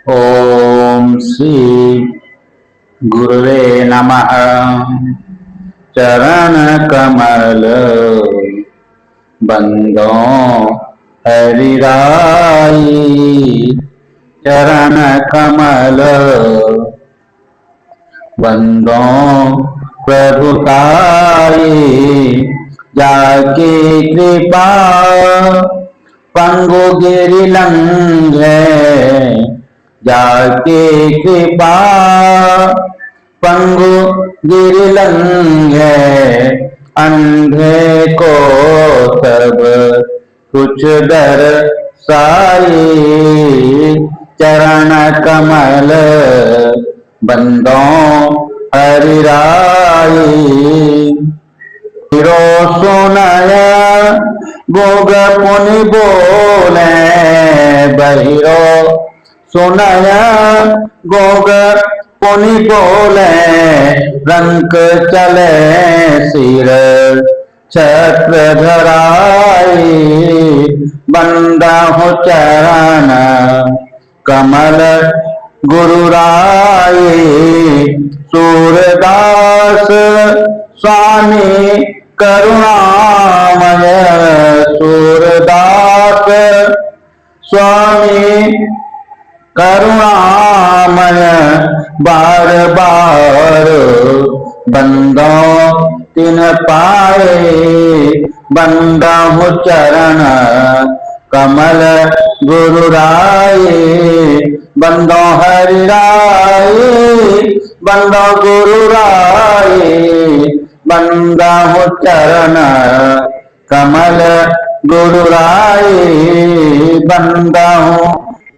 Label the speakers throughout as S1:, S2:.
S1: ओम श्री गुरुवे नमः। चरण कमल बंदो हरिराई, चरण कमल बंदो प्रभुताई। जाके कृपा पंगु गिरि लंघे, जाके कृपा पंगु गिरि लंघे। अंधे को सब कुछ दर्शाई, चरण कमल बंदों हरिराई। हिरो सुनया गोग पुनि बोले, बहिरो सुनया गोग पुनि बोले। रंक चले सिर छत्र धराई, बंदा हो चरण कमल गुरुराई। सूरदास स्वामी करुणामय, सूरदास स्वामी करुणामय। बार बार बंदों तिन पाए, बंदा हूँ चरण कमल गुरुराए। बंदों हरिराए, बंदों गुरुराए। बंदा हूँ चरण कमल गुरुराए, बंदा हूँ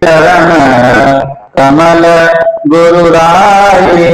S1: चरण कमल गुरुराए।